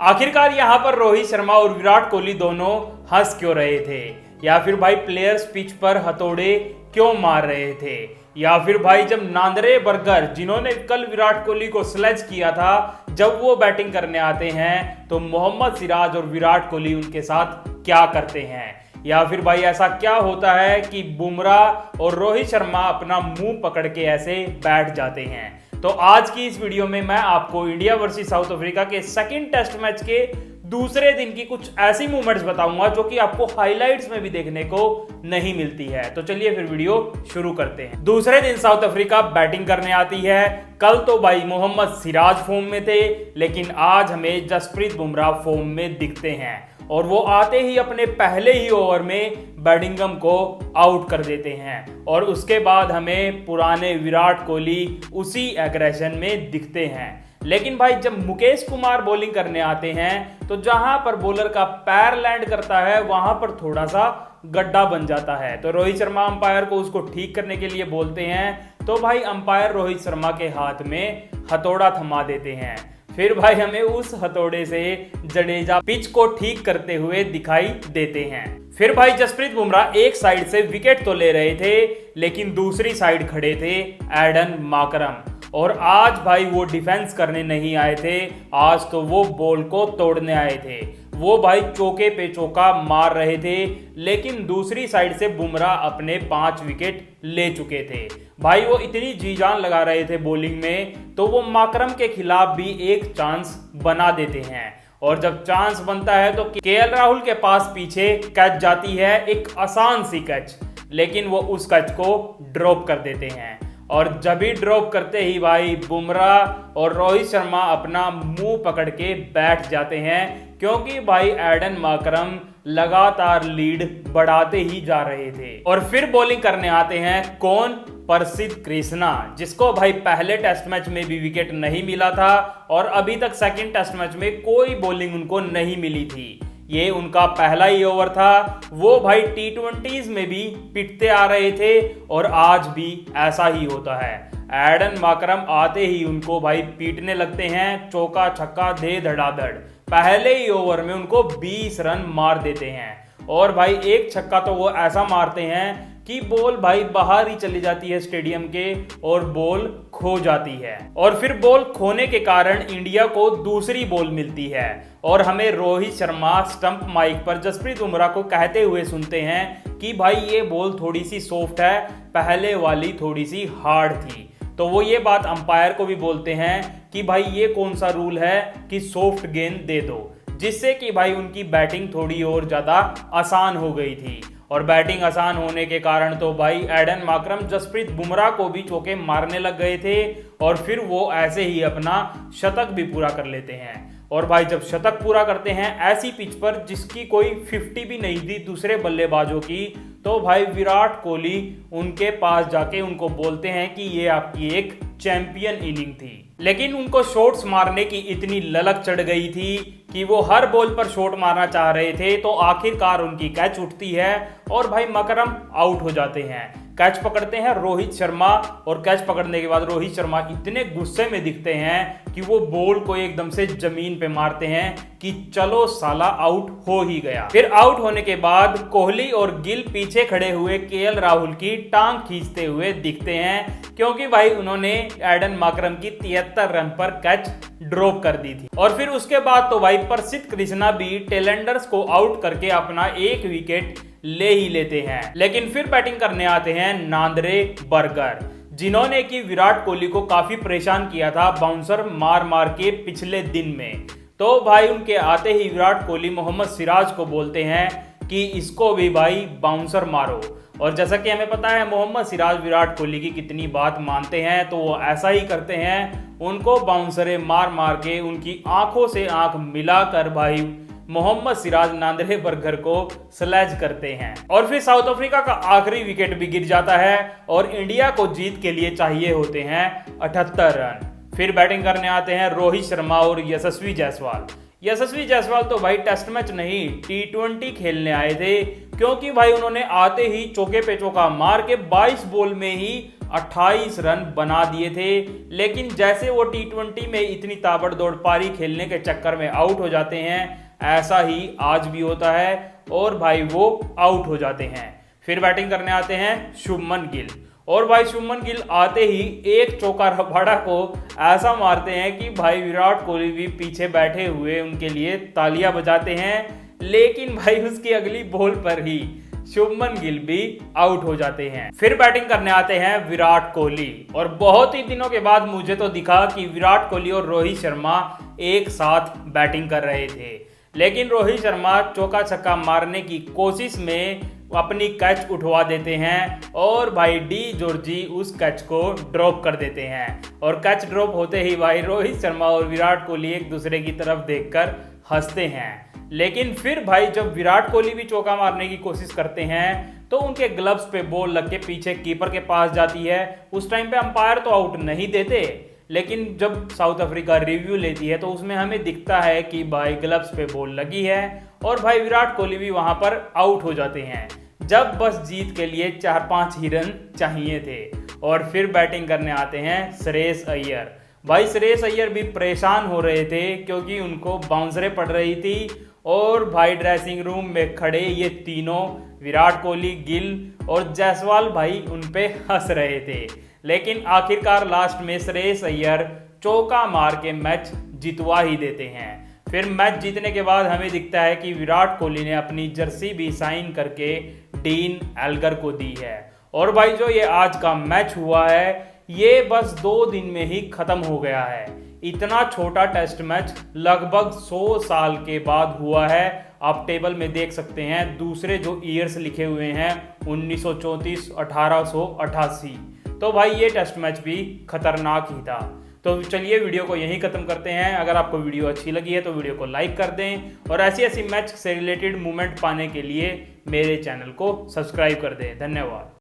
आखिरकार यहाँ पर रोहित शर्मा और विराट कोहली दोनों हंस क्यों रहे थे, या फिर भाई प्लेयर्स पिच पर हथौड़े क्यों मार रहे थे, या फिर भाई जब नांदरे बर्गर जिन्होंने कल विराट कोहली को स्लेज किया था, जब वो बैटिंग करने आते हैं तो मोहम्मद सिराज और विराट कोहली उनके साथ क्या करते हैं, या फिर भाई ऐसा क्या होता है कि बुमराह और रोहित शर्मा अपना मुंह पकड़ के ऐसे बैठ जाते हैं। तो आज की इस वीडियो में मैं आपको इंडिया वर्सेस साउथ अफ्रीका के सेकंड टेस्ट मैच के दूसरे दिन की कुछ ऐसी मूवमेंट्स बताऊंगा जो कि आपको हाइलाइट्स में भी देखने को नहीं मिलती है। तो चलिए फिर वीडियो शुरू करते हैं। दूसरे दिन साउथ अफ्रीका बैटिंग करने आती है। कल तो भाई मोहम्मद सिराज फॉर्म में थे, लेकिन आज हमें जसप्रीत बुमराह फॉर्म में दिखते हैं और वो आते ही अपने पहले ही ओवर में बेडिंगम को आउट कर देते हैं और उसके बाद हमें पुराने विराट कोहली उसी एग्रेशन में दिखते हैं। लेकिन भाई जब मुकेश कुमार बॉलिंग करने आते हैं तो जहां पर बॉलर का पैर लैंड करता है वहां पर थोड़ा सा गड्ढा बन जाता है। तो रोहित शर्मा अंपायर को उसको ठीक करने के लिए बोलते हैं, तो भाई अंपायर रोहित शर्मा के हाथ में हथौड़ा थमा देते हैं। फिर भाई हमें उस हथौड़े से जडेजा पिच को ठीक करते हुए दिखाई देते हैं। फिर भाई जसप्रीत बुमराह एक साइड से विकेट तो ले रहे थे, लेकिन दूसरी साइड खड़े थे एडन माकरम, और आज भाई वो डिफेंस करने नहीं आए थे, आज तो वो बॉल को तोड़ने आए थे। वो भाई चौके पे चौका मार रहे थे, लेकिन दूसरी साइड से बुमराह अपने 5 विकेट ले चुके थे। भाई वो इतनी जी जान लगा रहे थे बॉलिंग में, तो वो माकरम के खिलाफ भी एक चांस बना देते हैं, और जब चांस बनता है तो केएल राहुल के पास पीछे कैच जाती है, एक आसान सी कैच, लेकिन वो उस कैच को ड्रॉप कर देते हैं। और जब ही ड्रॉप करते ही भाई बुमराह और रोहित शर्मा अपना मुंह पकड़ के बैठ जाते हैं, क्योंकि भाई एडन माकरम लगातार लीड बढ़ाते ही जा रहे थे। और फिर बॉलिंग करने आते हैं कौन? प्रसिद्ध कृष्णा, जिसको भाई पहले टेस्ट मैच में भी विकेट नहीं मिला था और अभी तक सेकंड टेस्ट मैच में कोई बॉलिंग उनको नहीं मिली थी। ये उनका पहला ही ओवर था। वो भाई टी20s में भी पिटते आ रहे थे और आज भी ऐसा ही होता है। एडन माकरम आते ही उनको भाई पीटने लगते हैं, चौका छक्का दे धड़ाधड़। पहले ही ओवर में उनको 20 रन मार देते हैं, और भाई एक छक्का तो वो ऐसा मारते हैं कि बॉल भाई बाहर ही चली जाती है स्टेडियम के और बॉल खो जाती है। और फिर बॉल खोने के कारण इंडिया को दूसरी बॉल मिलती है और हमें रोहित शर्मा स्टंप माइक पर जसप्रीत बुमराह को कहते हुए सुनते हैं कि भाई ये बॉल थोड़ी सी सॉफ्ट है, पहले वाली थोड़ी सी हार्ड थी। तो वो ये बात अंपायर को भी बोलते हैं कि भाई ये कौन सा रूल है कि सॉफ्ट गेंद दे दो, जिससे कि भाई उनकी बैटिंग थोड़ी और ज्यादा आसान हो गई थी। और बैटिंग आसान होने के कारण तो भाई एडन माकरम जसप्रीत बुमराह को भी चौके मारने लग गए थे, और फिर वो ऐसे ही अपना शतक भी पूरा कर लेते हैं। और भाई जब शतक पूरा करते हैं ऐसी पिच पर जिसकी कोई 50 भी नहीं थी दूसरे बल्लेबाजों की, तो भाई विराट कोहली उनके पास जाके उनको बोलते हैं कि ये आपकी एक चैंपियन इनिंग थी। लेकिन उनको शॉट्स मारने की इतनी ललक चढ़ गई थी कि वो हर बॉल पर शॉट मारना चाह रहे थे, तो आखिरकार उनकी कैच उठती है और भाई माकरम आउट हो जाते हैं। कैच पकड़ते हैं रोहित शर्मा, और कैच पकड़ने के बाद रोहित शर्मा इतने गुस्से में दिखते हैं कि वो बॉल को एकदम से जमीन पे मारते हैं कि चलो साला आउट हो ही गया। फिर आउट होने के बाद कोहली और गिल पीछे खड़े हुए केएल राहुल की टांग खींचते हुए दिखते हैं, क्योंकि भाई उन्होंने एडन माकरम की 73 रन पर कैच ड्रॉप कर दी थी। और फिर उसके बाद तो भाई प्रसिद्ध कृष्णा भी टेलेंडर्स को आउट करके अपना 1 विकेट ले ही लेते हैं। लेकिन फिर बैटिंग करने आते हैं नांदरे बर्गर, जिन्होंने कि विराट कोहली को काफी परेशान किया था बाउंसर मार मार के पिछले दिन में। तो भाई उनके आते ही विराट कोहली मोहम्मद सिराज को बोलते हैं कि इसको भी भाई बाउंसर मारो। और जैसा कि हमें पता है मोहम्मद सिराज विराट कोहली की कितनी बात मानते हैं, तो वो ऐसा ही करते हैं, उनको बाउंसरे मार मार के उनकी आंखों से आंख मिलाकर भाई मोहम्मद सिराज नांदरे बर्गर को स्लैज करते हैं। और फिर साउथ अफ्रीका का आखिरी विकेट भी गिर जाता है और इंडिया को जीत के लिए चाहिए होते हैं 78 रन। फिर बैटिंग करने आते हैं रोहित शर्मा और यशस्वी जायसवाल। यशस्वी जायसवाल तो भाई टेस्ट मैच नहीं टी20 खेलने आए थे, क्योंकि भाई उन्होंने आते ही चौके पे चौका मार के 22 बॉल में ही 28 रन बना दिए थे। लेकिन जैसे वो T20 में इतनी ताबड़तोड़ पारी खेलने के चक्कर में आउट हो जाते हैं, ऐसा ही आज भी होता है और भाई वो आउट हो जाते हैं। फिर बैटिंग करने आते हैं शुभमन गिल, और भाई शुभमन गिल आते ही एक चौका रबाडा को ऐसा मारते हैं कि भाई विराट कोहली भी पीछे बैठे हुए उनके लिए तालियां बजाते हैं। लेकिन भाई उसकी अगली बॉल पर ही शुभमन गिल भी आउट हो जाते हैं। फिर बैटिंग करने आते हैं विराट कोहली, और बहुत ही दिनों के बाद मुझे तो दिखा कि विराट कोहली और रोहित शर्मा एक साथ बैटिंग कर रहे थे। लेकिन रोहित शर्मा चौका छक्का मारने की कोशिश में अपनी कैच उठवा देते हैं और भाई डी जॉर्जी उस कैच को ड्रॉप कर देते हैं, और कैच ड्रॉप होते ही भाई रोहित शर्मा और विराट कोहली एक दूसरे की तरफ देखकर हंसते हैं। लेकिन फिर भाई जब विराट कोहली भी चौका मारने की कोशिश करते हैं तो उनके ग्लव्स पे बॉल लग के पीछे कीपर के पास जाती है। उस टाइम पे अंपायर तो आउट नहीं देते, लेकिन जब साउथ अफ्रीका रिव्यू लेती है तो उसमें हमें दिखता है कि भाई ग्लव्स पे बॉल लगी है और भाई विराट कोहली भी वहां पर आउट हो जाते हैं, जब बस जीत के लिए 4-5 ही रन चाहिए थे। और फिर बैटिंग करने आते हैं श्रेयस अय्यर। भाई श्रेयस अय्यर भी परेशान हो रहे थे क्योंकि उनको बाउंसरें पड़ रही थी, और भाई ड्रेसिंग रूम में खड़े ये तीनों विराट कोहली, गिल और जायसवाल भाई उन पे हंस रहे थे। लेकिन आखिरकार लास्ट में श्रेयस अय्यर चौका मार के मैच जितवा ही देते हैं। फिर मैच जीतने के बाद हमें दिखता है कि विराट कोहली ने अपनी जर्सी भी साइन करके डीन एल्गर को दी है। और भाई जो ये आज का मैच हुआ है ये बस 2 दिन में ही खत्म हो गया है। इतना छोटा टेस्ट मैच लगभग 100 साल के बाद हुआ है। आप टेबल में देख सकते हैं दूसरे जो ईयर्स लिखे हुए हैं 1934, 1888। तो भाई ये टेस्ट मैच भी खतरनाक ही था। तो चलिए वीडियो को यहीं खत्म करते हैं। अगर आपको वीडियो अच्छी लगी है तो वीडियो को लाइक कर दें, और ऐसी ऐसी मैच से रिलेटेड मूवमेंट पाने के लिए मेरे चैनल को सब्सक्राइब कर दें। धन्यवाद।